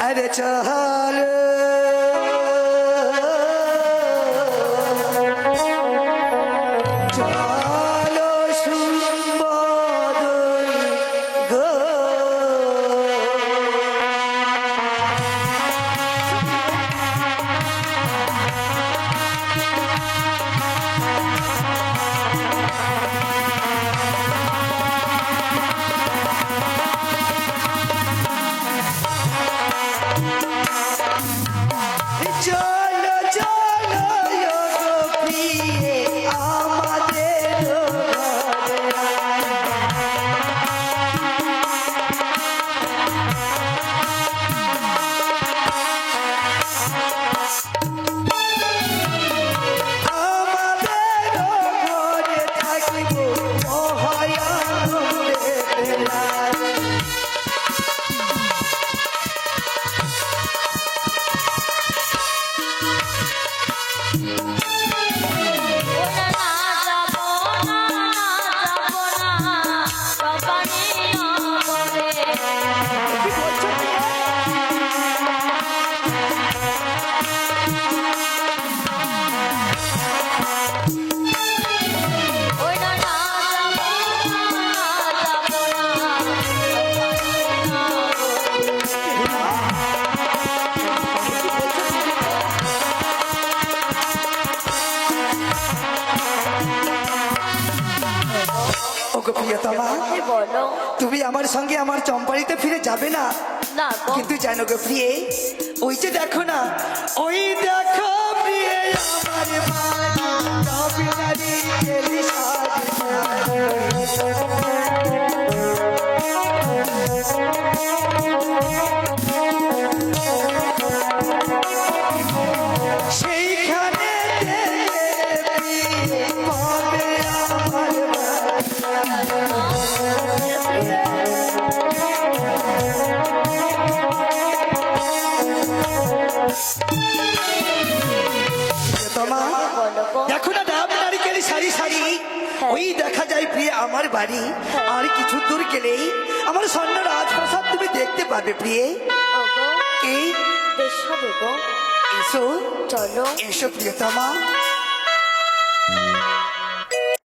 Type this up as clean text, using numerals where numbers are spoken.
আরে চল চলো সুন্দরী গো চলো চলো গো প্রিয়ে আমাদের আমাদের ঘরে থাকিব মহায়ানন্দে বেলায় ওগো প্রিয়তমা বলো তুমি আমার সঙ্গে আমার চম্পাড়িতে ফিরে যাবে না না গো, কিন্তু জানো গো প্রিয়ে ওই যে দেখো না ওই দেখো প্রিয়ে আমার বাড়ি গেলি সেইখানে পাবে আমার তোমা বলো গো। দেখো না ডাব নারিকেলি সারি সারি ওই দেখা যায় প্রিয় আমার বাড়ি আর কিছু দূর গেলেই আমার স্বর্ণ রাজপ্রাসাদ তুমি দেখতে পাবে প্রিয়ে ওগো, এই বেশ হবে গো, এসো চলো। এসো প্রিয়তমা